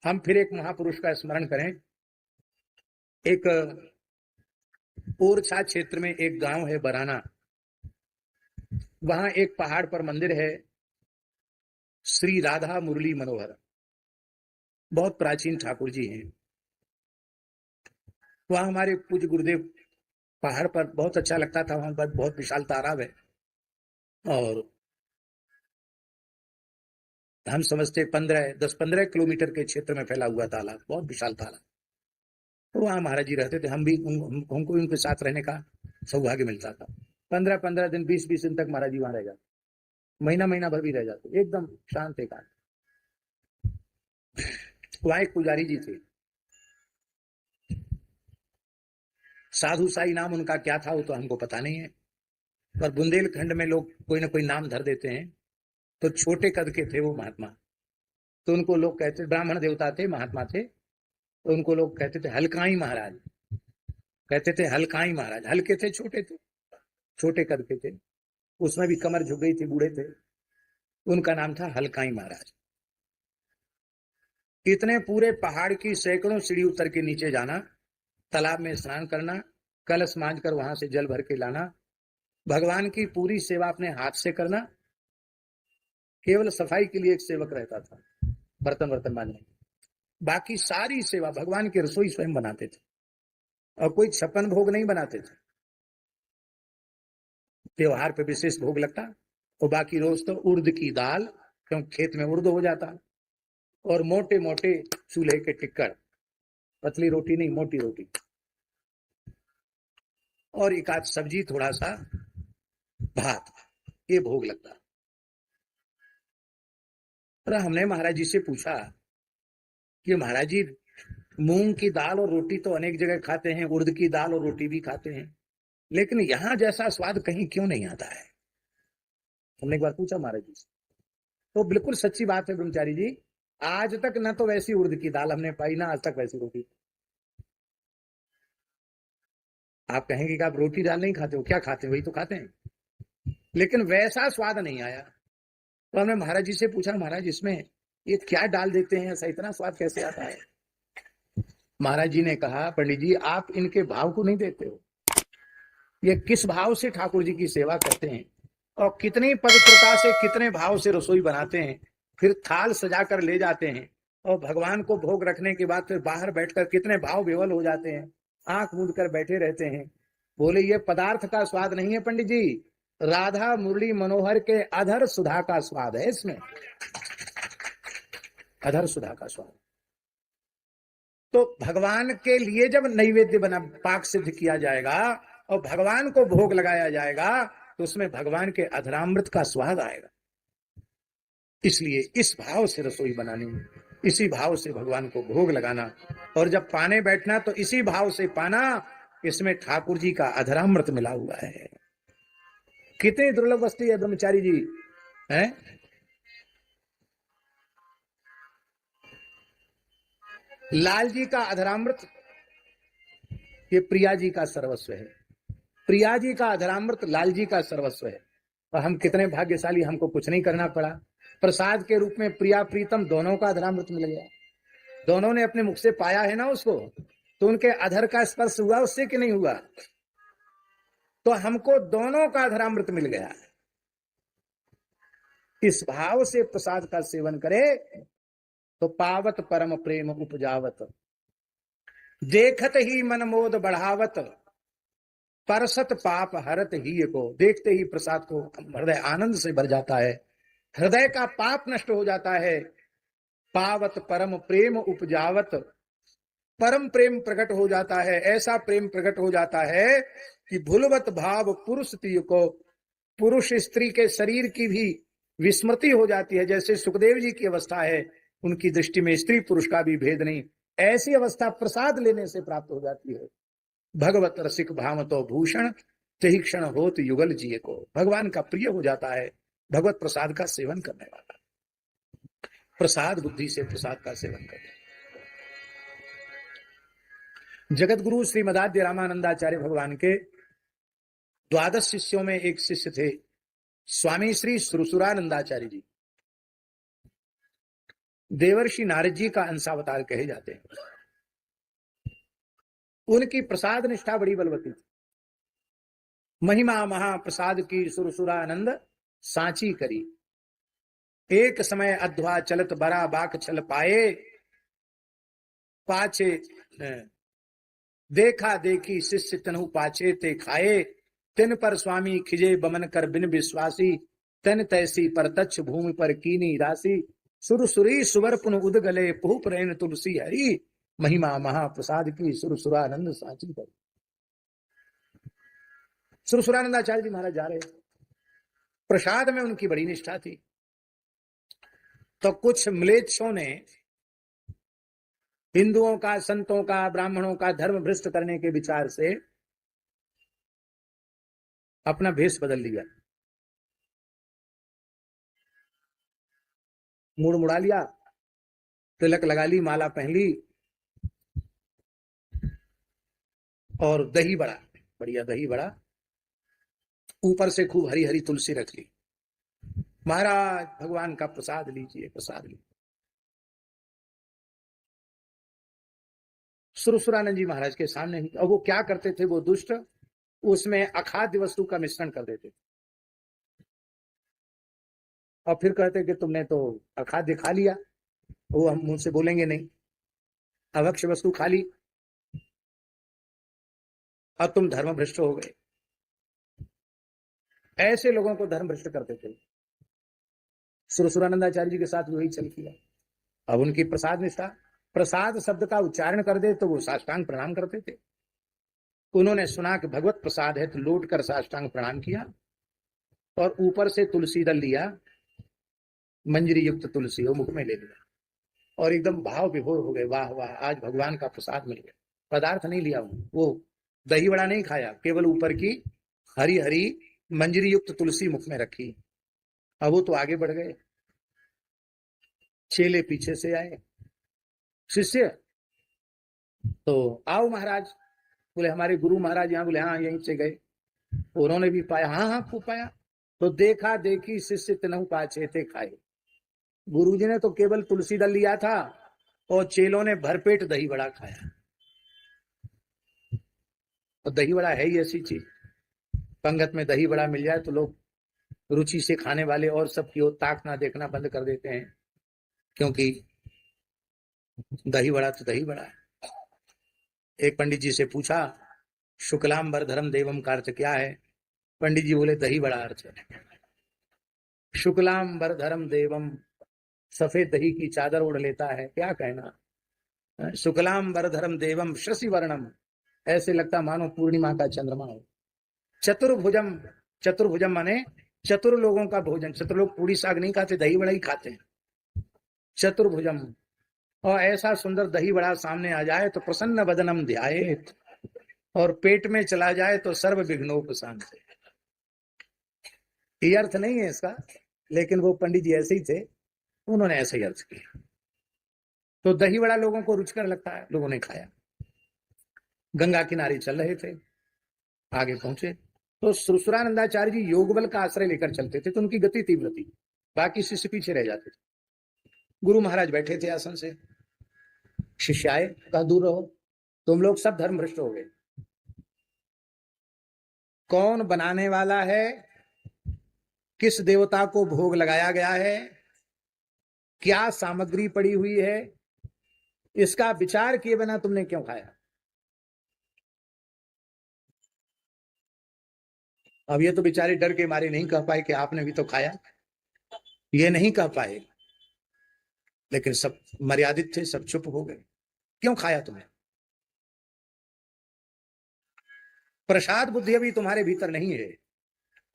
हम फिर एक महापुरुष का स्मरण करें। एक ओरछा क्षेत्र में एक गांव है बराना, वहां एक पहाड़ पर मंदिर है श्री राधा मुरली मनोहर, बहुत प्राचीन ठाकुर जी हैं। वहां हमारे पूज्य गुरुदेव, पहाड़ पर बहुत अच्छा लगता था, वहां पर बहुत विशाल तालाब है और हम समझते 10-15 किलोमीटर के क्षेत्र में फैला हुआ तालाब, बहुत विशाल तालाब। तो वहां महाराज जी रहते थे, हम भी हमको उनके साथ रहने का सौभाग्य मिलता था। 15-15 दिन 20-20 दिन तक महाराज जी वहां रह जाते, महीना महीना भर भी रह जाते, एकदम शांत एकांत। वहां एक पुजारी जी थे, साधु साई नाम उनका क्या था वो तो हमको पता नहीं है, पर बुंदेलखंड में लोग कोई ना कोई नाम धर देते हैं। तो छोटे कद के थे वो महात्मा, तो उनको लोग कहते, ब्राह्मण देवता थे, महात्मा थे, तो उनको लोग कहते थे हलकाई महाराज, कहते थे हलकाई महाराज। हल्के थे, छोटे थे, छोटे कद के थे, उसमें भी कमर झुक गई थी, बूढ़े थे, उनका नाम था हलकाई महाराज। इतने पूरे पहाड़ की सैकड़ों सीढ़ी उतर के नीचे जाना, तालाब में स्नान करना, कलश मांझ कर वहां से जल भर के लाना, भगवान की पूरी सेवा अपने हाथ से करना। केवल सफाई के लिए एक सेवक रहता था, बर्तन वर्तन मांजने, बाकी सारी सेवा, भगवान की रसोई स्वयं बनाते थे और कोई छप्पन भोग नहीं बनाते थे। त्योहार पे विशेष भोग लगता और बाकी रोज तो उर्द की दाल, क्योंकि खेत में उर्द हो जाता, और मोटे मोटे चूल्हे के टिक्कड़, पतली रोटी नहीं, मोटी रोटी, और एक आध सब्जी, थोड़ा सा भात, ये भोग लगता। पर हमने महाराज जी से पूछा कि महाराज जी, मूंग की दाल और रोटी तो अनेक जगह खाते हैं, उर्द की दाल और रोटी भी खाते हैं, लेकिन यहां जैसा स्वाद कहीं क्यों नहीं आता है? हमने एक बार पूछा महाराज जी से, तो बिल्कुल सच्ची बात है ब्रह्मचारी जी, आज तक न तो वैसी उर्द की दाल हमने पाई, ना आज तक वैसी रोटी। आप कहेंगे कि आप रोटी दाल नहीं खाते हो, क्या खाते हो? वही तो खाते हैं, लेकिन वैसा स्वाद नहीं आया। तो हमने महाराज जी से पूछा, महाराज इसमें ये क्या डाल देते हैं, ऐसा इतना स्वाद कैसे आता है? महाराज जी ने कहा, पंडित जी आप इनके भाव को नहीं देते हो, ये किस भाव से ठाकुर जी की सेवा करते हैं और कितनी पवित्रता से, कितने भाव से रसोई बनाते हैं, फिर थाल सजा कर ले जाते हैं और भगवान को भोग रखने के बाद फिर बाहर बैठकर कितने भाव विवल हो जाते हैं, आंख मूंद कर बैठे रहते हैं। बोले ये पदार्थ का स्वाद नहीं है पंडित जी, राधा मुरली मनोहर के अधर सुधा का स्वाद है इसमें, अधर सुधा का स्वाद। तो भगवान के लिए जब नैवेद्य बना, पाक सिद्ध किया जाएगा और भगवान को भोग लगाया जाएगा, तो उसमें भगवान के अधरामृत का स्वाद आएगा। इसलिए इस भाव से रसोई बनानी, इसी भाव से भगवान को भोग लगाना, और जब पाने बैठना तो इसी भाव से पाना, इसमें ठाकुर जी का अधरामृत मिला हुआ है। कितनी दुर्लभ वस्तु है ब्रह्मचारी जी, है? लाल जी का अधरामृत ये प्रिया जी का सर्वस्व है, प्रिया जी का अधरामृत लाल जी का सर्वस्व है। और हम कितने भाग्यशाली, हमको कुछ नहीं करना पड़ा, प्रसाद के रूप में प्रिया प्रीतम दोनों का अधरामृत मिल गया, दोनों ने अपने मुख से पाया है ना उसको, तो उनके अधर का स्पर्श हुआ उससे कि नहीं हुआ? तो हमको दोनों का अधरामृत मिल गया। इस भाव से प्रसाद का सेवन करे तो पावत परम प्रेम उपजावत, देखत ही मन मोद बढ़ावत, परसत पाप हरत ही को। देखते ही प्रसाद को हृदय आनंद से भर जाता है, हृदय का पाप नष्ट हो जाता है। पावत परम प्रेम उपजावत, परम प्रेम प्रकट हो जाता है, ऐसा प्रेम प्रकट हो जाता है कि भूलवत भाव पुरुष तीय को, पुरुष स्त्री के शरीर की भी विस्मृति हो जाती है। जैसे सुखदेव जी की अवस्था है, उनकी दृष्टि में स्त्री पुरुष का भी भेद नहीं, ऐसी अवस्था प्रसाद लेने से प्राप्त हो जाती है। भगवत रसिक भाव तो भूषण, तही क्षण होत युगल जिये को। भगवान का प्रिय हो जाता है भगवत प्रसाद का सेवन करने वाला। प्रसाद बुद्धि से प्रसाद का सेवन करने। जगत गुरु श्रीमदाद्य रामानंदाचार्य भगवान के 12 शिष्यों में एक शिष्य थे स्वामी श्री सुरसुरानंदाचार्य जी। देवर्षि नारद जी का अंशावतार कहे जाते हैं। उनकी प्रसाद निष्ठा बड़ी बलवती थी। महिमा महाप्रसाद की सुरसुरानंद सांची करी, एक समय अध्वा चलत बरा बाक छल पाए, पाछे देखा देखी शिष्य तनु पाछे ते खाए, तिन पर स्वामी खिजे बमन कर बिन विश्वासी, तन तैसी पर तच्छ भूमि पर कीनी राशि, सुरसुरी सुवर पुन उदगले पुह प्रेण तुलसी हरि, महिमा महाप्रसाद की सुरसुरानंद सांची करी। सुरसुरानंदाचार्य जी महाराज जा रहे, प्रसाद में उनकी बड़ी निष्ठा थी। तो कुछ म्लेच्छों ने हिंदुओं का, संतों का, ब्राह्मणों का धर्म भ्रष्ट करने के विचार से अपना भेष बदल लिया, मुड़ मुड़ा लिया, तिलक लगा ली, माला पहन ली और दही बड़ा, बढ़िया दही बड़ा, ऊपर से खूब हरी हरी तुलसी रख ली। महाराज भगवान का प्रसाद लीजिए, प्रसाद लीजिए। सुरसुरानंद जी महाराज के सामने ही। और वो क्या करते थे वो दुष्ट, उसमें अखाद्य वस्तु का मिश्रण कर देते और फिर कहते कि तुमने तो अखाद्य खा लिया। वो हम मुझसे बोलेंगे नहीं, अभक्ष्य वस्तु खा ली, अब तुम धर्म भ्रष्ट हो गए। ऐसे लोगों को धर्म भ्रष्ट करते थे। सुरसुरानंदाचार्य जी के साथ वही चल किया। अब उनकी प्रसाद निष्ठा, प्रसाद शब्द का उच्चारण कर दे तो वो साष्टांग प्रणाम करते थे। उन्होंने सुना कि भगवत प्रसाद है तो लौट कर साष्टांग प्रणाम किया और ऊपर से तुलसी दल लिया, मंजरी युक्त तुलसी वो मुख में ले लिया और एकदम भाव विभोर हो गए, वाह वाह आज भगवान का प्रसाद मिल गया। पदार्थ नहीं लिया, वो दही बड़ा नहीं खाया, केवल ऊपर की हरी हरी मंजरी युक्त तुलसी मुख में रखी। अब वो तो आगे बढ़ गए, चेले पीछे से आए, शिष्य तो आओ महाराज। बोले हमारे गुरु महाराज यहाँ। बोले हाँ यहीं से गए। उन्होंने भी पाया, हाँ हाँ खूब पाया। तो देखा देखी शिष्य तनहु पाछे थे खाए। गुरुजी ने तो केवल तुलसी दल लिया था और चेलों ने भरपेट दही बड़ा खाया। और दही बड़ा है ही ऐसी चीज, पंगत में दही बड़ा मिल जाए तो लोग रुचि से खाने वाले और सब की ओर ताकना देखना बंद कर देते हैं, क्योंकि दही बड़ा तो दही बड़ा है। एक पंडित जी से पूछा शुक्लाम वरधरम देवम का अर्थ क्या है? पंडित जी बोले दही बड़ा अर्थ है। शुक्लाम वरधरम देवम, सफेद दही की चादर ओढ़ लेता है, क्या कहना। शुक्लाम वरधरम देवम शशि वर्णम, ऐसे लगता मानो पूर्णिमा का चंद्रमा हो। चतुर्भुजम, चतुर्भुजम माने चतुर लोगों का भोजन। चतुर लोग पूरी साग नहीं खाते, दही बड़ा ही खाते हैं। चतुर्भुजम, और ऐसा सुंदर दही बड़ा सामने आ जाए तो प्रसन्न वदनम ध्याये, और पेट में चला जाए तो सर्व विघ्नोपशांति। ये अर्थ नहीं है इसका, लेकिन वो पंडित जी ऐसे ही थे, उन्होंने ऐसे ही अर्थ किया। तो दही बड़ा लोगों को रुचकर लगता है, लोगों ने खाया। गंगा किनारे चल रहे थे, आगे पहुंचे तो सुरसुरानंदाचार्य जी योग बल का आश्रय लेकर चलते थे, तो उनकी गति तीव्र थी, बाकी शिष्य पीछे रह जाते थे। गुरु महाराज बैठे थे आसन से, शिष्य आए, कहा दूर रहो, तुम लोग सब धर्म भ्रष्ट हो गए। कौन बनाने वाला है, किस देवता को भोग लगाया गया है, क्या सामग्री पड़ी हुई है, इसका विचार किए बिना तुमने क्यों खाया? अब ये तो बेचारे डर के मारे नहीं कह पाए कि आपने भी तो खाया, ये नहीं कह पाए, लेकिन सब मर्यादित थे, सब चुप हो गए। क्यों खाया तुमने? प्रसाद बुद्धि अभी तुम्हारे भीतर नहीं है,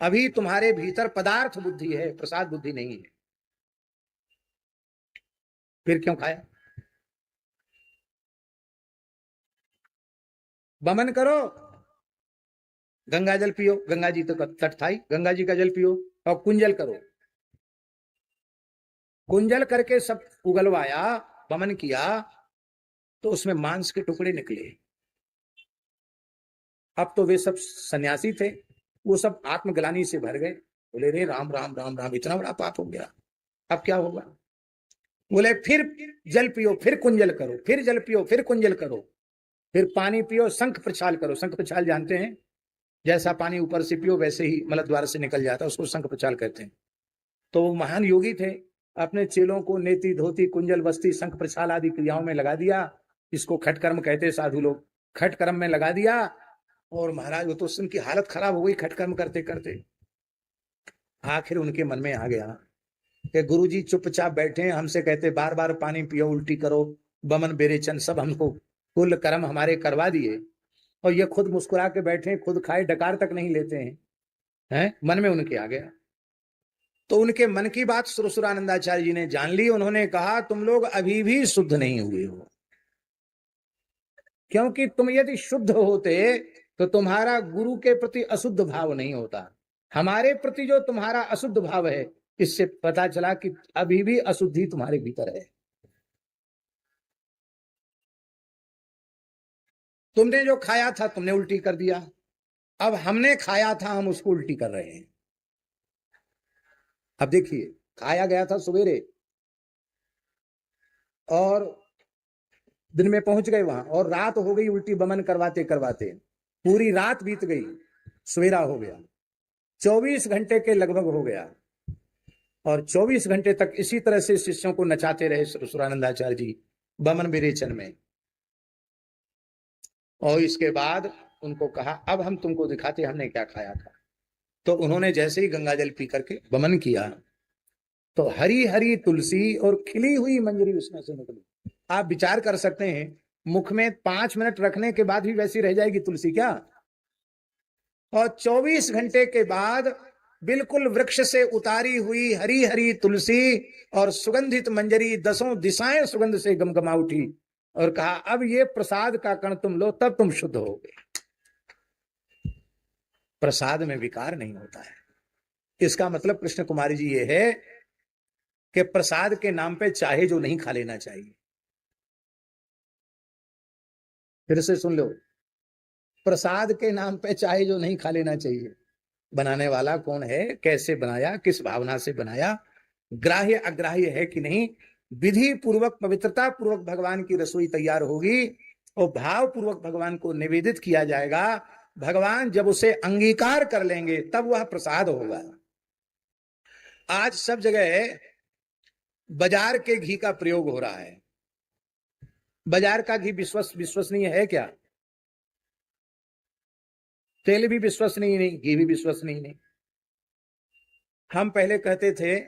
अभी तुम्हारे भीतर पदार्थ बुद्धि है, प्रसाद बुद्धि नहीं है। फिर क्यों खाया? बमन करो, गंगा जल पियो, गंगा जी तो तट था ही, गंगा जी का जल पियो, और कुंजल करो। कुंजल करके सब उगलवाया, बमन किया, तो उसमें मांस के टुकड़े निकले। अब तो वे सब सन्यासी थे, वो सब आत्मग्लानि से भर गए, बोले रे राम राम राम राम, इतना बड़ा पाप हो गया, अब क्या होगा? बोले फिर जल पियो, फिर कुंजल करो, फिर जल पियो, फिर कुंजल करो, फिर पानी पियो, शंख प्रछाल करो। शंख प्रछाल जानते हैं, जैसा पानी ऊपर से पियो वैसे ही मल द्वार से निकल जाता है, उसको शंख प्रछाल कहते हैं। तो वो महान योगी थे, अपने चेलों को नेति धोती कुंजल बस्ती शंख प्रछाल आदि क्रियाओं में लगा दिया। इसको खटकर्म कहते हैं साधु लोग, खटकर्म में लगा दिया। और महाराज वो तो उनकी हालत खराब हो गई खटकर्म करते करते। आखिर उनके मन में आ गया कि गुरुजी चुपचाप बैठे हैं, हमसे कहते बार बार पानी पियो, उल्टी करो, बमन बेरेचन सब हमको कुल कर्म हमारे करवा दिए, और ये खुद मुस्कुरा के बैठे, खुद खाए डकार तक नहीं लेते हैं। मन में उनके आ गया। तो उनके मन की बात सुरसुरानंदाचार्य जी ने जान ली। उन्होंने कहा तुम लोग अभी भी शुद्ध नहीं हुए हो, क्योंकि तुम यदि शुद्ध होते तो तुम्हारा गुरु के प्रति अशुद्ध भाव नहीं होता। हमारे प्रति जो तुम्हारा अशुद्ध भाव है, इससे पता चला कि अभी भी अशुद्धि तुम्हारे भीतर है। तुमने जो खाया था तुमने उल्टी कर दिया, अब हमने खाया था हम उसको उल्टी कर रहे हैं। अब देखिए, खाया गया था सवेरे और दिन में पहुंच गए वहां, और रात हो गई उल्टी बमन करवाते करवाते, पूरी रात बीत गई, सवेरा हो गया, 24 घंटे के लगभग हो गया। और 24 घंटे तक इसी तरह से शिष्यों को नचाते रहे सुरानंदाचार्य जी बमन विरेचन में। और इसके बाद उनको कहा अब हम तुमको दिखाते हमने क्या खाया था। तो उन्होंने जैसे ही गंगा जल पी करके बमन किया, तो हरी हरी तुलसी और खिली हुई मंजरी उसमें से निकली। आप विचार कर सकते हैं, मुख में 5 मिनट रखने के बाद भी वैसी रह जाएगी तुलसी क्या? और 24 घंटे के बाद बिल्कुल वृक्ष से उतारी हुई हरी हरी तुलसी और सुगंधित मंजरी 10 दिशाएं सुगंध से गमगमा उठी, और कहा अब ये प्रसाद का कण तुम लो, तब तुम शुद्ध होगे। प्रसाद में विकार नहीं होता है। इसका मतलब कृष्ण कुमारी जी ये है कि प्रसाद के नाम पे चाहे जो नहीं खा लेना चाहिए। फिर से सुन लो, प्रसाद के नाम पे चाहे जो नहीं खा लेना चाहिए। बनाने वाला कौन है, कैसे बनाया, किस भावना से बनाया, ग्राह्य अग्राह्य है कि नहीं, विधि पूर्वक पवित्रता पूर्वक भगवान की रसोई तैयार होगी और भाव पूर्वक भगवान को निवेदित किया जाएगा। भगवान जब उसे अंगीकार कर लेंगे तब वह प्रसाद होगा। आज सब जगह बाजार के घी का प्रयोग हो रहा है। बाजार का घी विश्वसनीय है क्या? तेल भी विश्वसनीय नहीं, घी भी विश्वसनीय नहीं। हम पहले कहते थे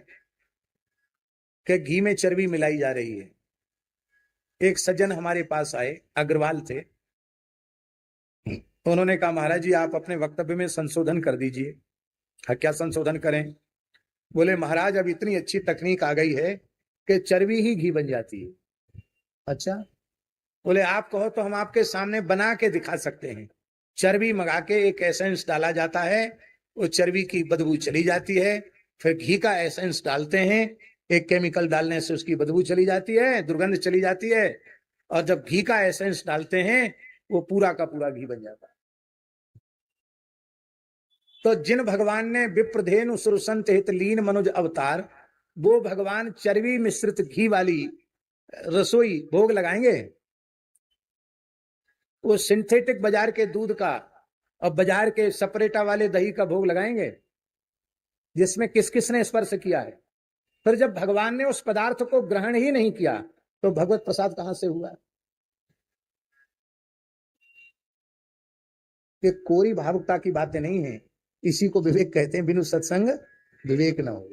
कि घी में चर्बी मिलाई जा रही है। एक सज्जन हमारे पास आए, अग्रवाल थे, उन्होंने कहा महाराज जी आप अपने वक्तव्य में संशोधन कर दीजिए। क्या संशोधन करें? बोले महाराज अब इतनी अच्छी तकनीक आ गई है कि चर्बी ही घी बन जाती है। अच्छा, बोले आप कहो तो हम आपके सामने बना के दिखा सकते हैं। चर्बी मंगा के एक एसेंस डाला जाता है, वो चर्बी की बदबू चली जाती है, फिर घी का एसेंस डालते हैं, एक केमिकल डालने से उसकी बदबू चली जाती है, दुर्गंध चली जाती है, और जब घी का एसेंस डालते हैं वो पूरा का पूरा घी बन जाता है। तो जिन भगवान ने विप्रधेनु सुरसंत हित लीन मनुज अवतार, वो भगवान चर्बी मिश्रित घी वाली रसोई भोग लगाएंगे? वो सिंथेटिक बाजार के दूध का और बाजार के सपरेटा वाले दही का भोग लगाएंगे, जिसमें किस किसने स्पर्श किया है? फिर जब भगवान ने उस पदार्थ को ग्रहण ही नहीं किया तो भगवत प्रसाद कहां से हुआ? ये कोरी भावुकता की बातें नहीं है, इसी को विवेक कहते हैं। बिनु सत्संग विवेक न हो।